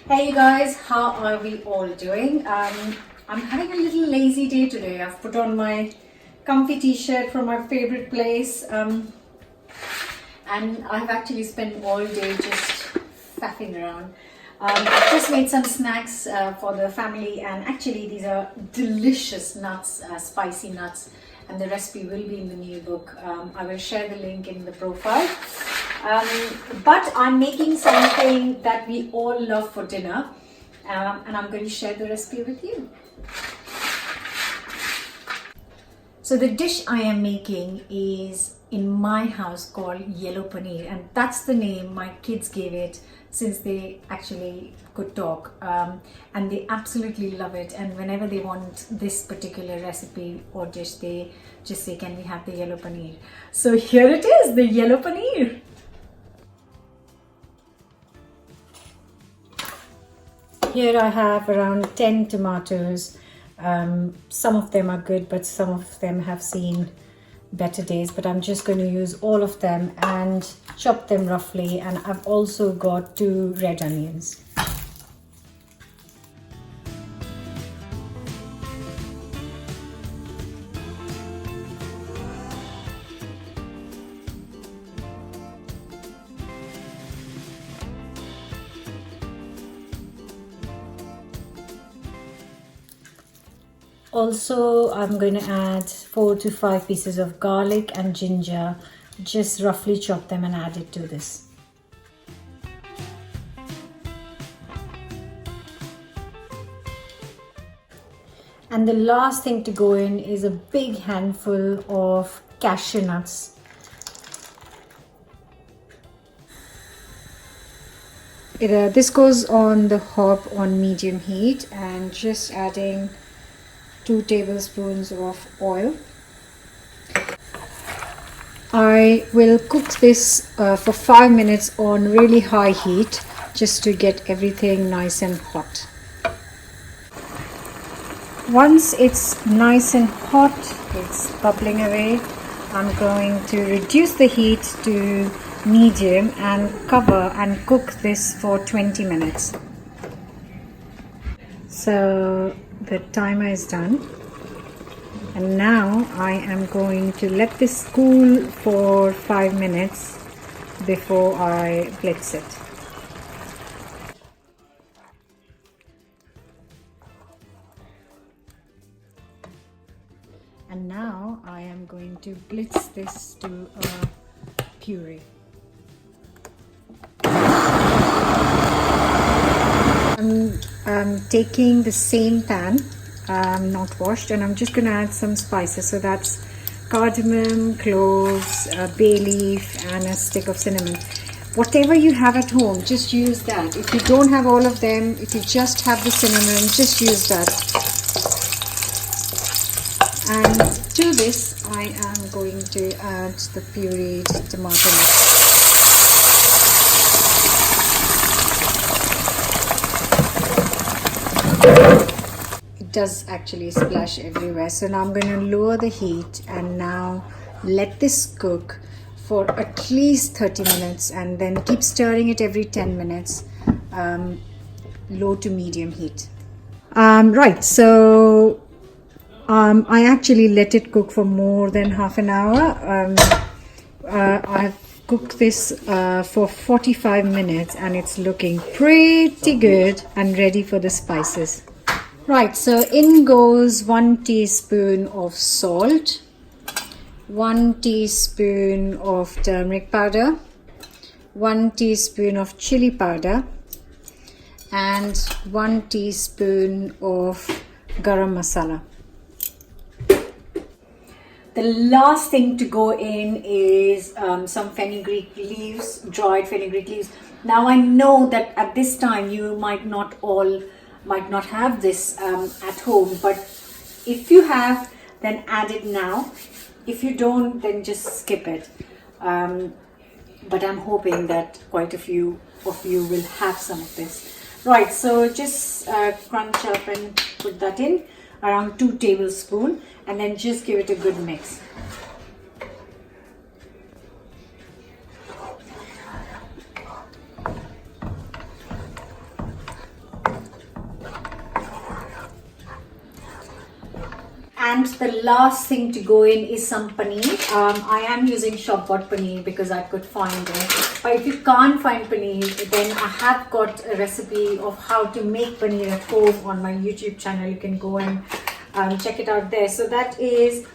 Hey you guys, how are we all doing? I'm having a little lazy day today. I've put on my comfy t-shirt from my favorite place and I've actually spent all day just faffing around. I've just made some snacks for the family, and actually these are delicious nuts, spicy nuts, and the recipe will be in the new book. I will share the link in the profile. But I'm making something that we all love for dinner, and I'm going to share the recipe with you. So the dish I am making is in my house called Yellow Paneer, and that's the name my kids gave it since they actually could talk, and they absolutely love it. And whenever they want this particular recipe or dish, they just say, can we have the Yellow Paneer? So here it is, the Yellow Paneer. Here I have around 10 tomatoes. Some of them are good, but some of them have seen better days, but I'm just going to use all of them and chop them roughly. And I've also got 2 red onions. Also, I'm going to add 4 to 5 pieces of garlic and ginger. Just roughly chop them and add it to this. And the last thing to go in is a big handful of cashew nuts. This goes on the hob on medium heat, and just adding 2 tablespoons of oil. I will cook this for 5 minutes on really high heat, just to get everything nice and hot. Once it's nice and hot, it's bubbling away, I'm going to reduce the heat to medium and cover and cook this for 20 minutes. So the timer is done, and now I am going to let this cool for 5 minutes before I blitz it. And now I am going to blitz this to a puree. I'm taking the same pan, not washed, and I'm just going to add some spices. So that's cardamom, cloves, bay leaf, and a stick of cinnamon. Whatever you have at home, just use that. If you don't have all of them, if you just have the cinnamon, just use that. And to this, I am going to add the pureed tomato mix. It does actually splash everywhere, so now I'm going to lower the heat and now let this cook for at least 30 minutes, and then keep stirring it every 10 minutes, low to medium heat. Right, so I actually let it cook for more than half an hour. I've cooked this for 45 minutes and it's looking pretty good and ready for the spices. Right, so in goes 1 teaspoon of salt, 1 teaspoon of turmeric powder, 1 teaspoon of chili powder, and 1 teaspoon of garam masala. The last thing to go in is some fenugreek leaves, dried fenugreek leaves. Now I know that at this time you might not have this at home, but if you have, then add it now. If you don't, then just skip it. But I'm hoping that quite a few of you will have some of this. Right, so just crunch up and put that in, around 2 tablespoons, and then just give it a good mix. And the last thing to go in is some paneer. I am using shop bought paneer because I could find it. But if you can't find paneer, then I have got a recipe of how to make paneer at home on my YouTube channel. You can go and check it out there. So that is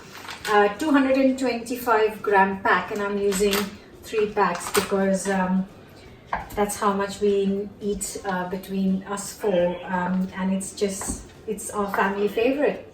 225 gram pack, and I'm using 3 packs because that's how much we eat between us 4, and it's our family favorite.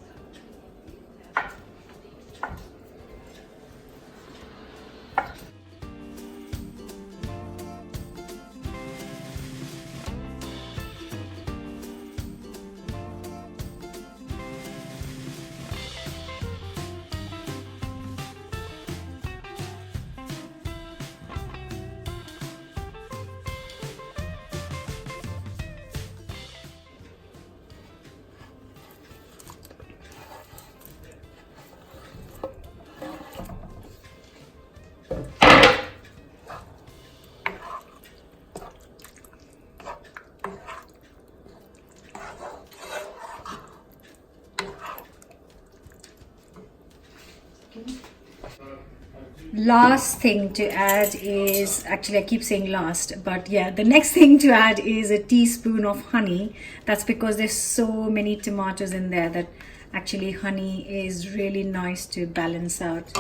Last thing to add is, actually I keep saying last, but yeah, the next thing to add is a teaspoon of honey. That's because there's so many tomatoes in there that actually honey is really nice to balance out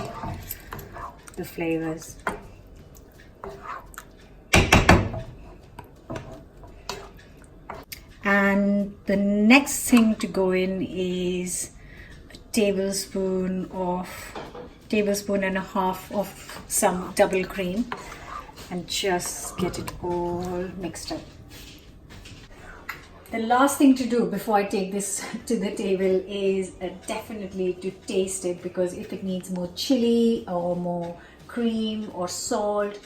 the flavors. And the next thing to go in is a tablespoon and a half of some double cream, and just get it all mixed up. The last thing to do before I take this to the table is definitely to taste it, because if it needs more chili or more cream or salt,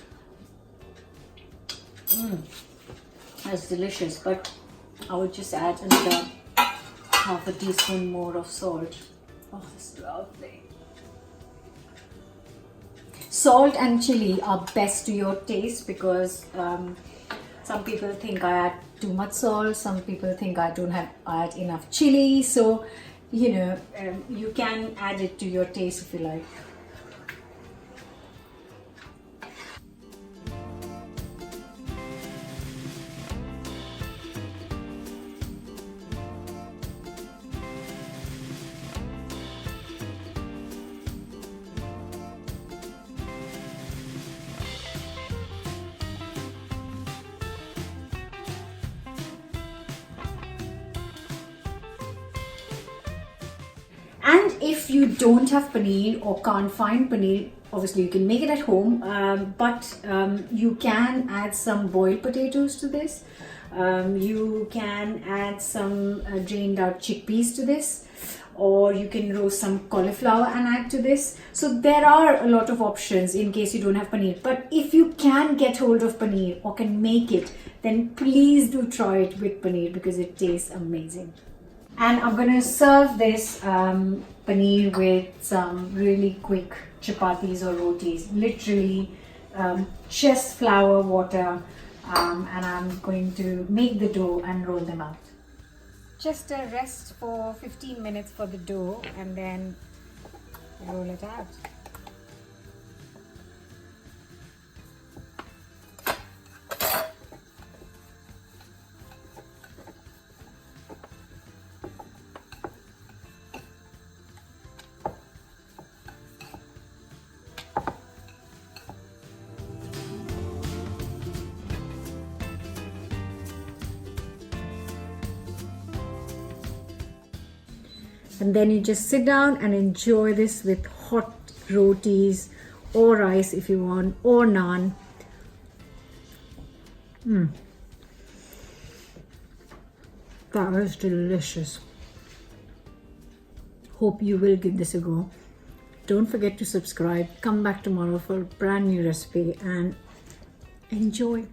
that's delicious. But I would just add another half a teaspoon more of salt. Oh, this is lovely. Salt and chili are best to your taste, because some people think I add too much salt, some people think I don't add enough chili. So, you can add it to your taste if you like. And if you don't have paneer or can't find paneer, obviously you can make it at home, but you can add some boiled potatoes to this. You can add some drained out chickpeas to this, or you can roast some cauliflower and add to this. So there are a lot of options in case you don't have paneer. But if you can get hold of paneer or can make it, then please do try it with paneer, because it tastes amazing. And I'm going to serve this paneer with some really quick chapatis or rotis. Literally just flour, water, and I'm going to make the dough and roll them out. Just a rest for 15 minutes for the dough, and then roll it out. And then you just sit down and enjoy this with hot rotis or rice if you want, or naan. That was delicious. Hope you will give this a go. Don't forget to subscribe. Come back tomorrow for a brand new recipe and enjoy.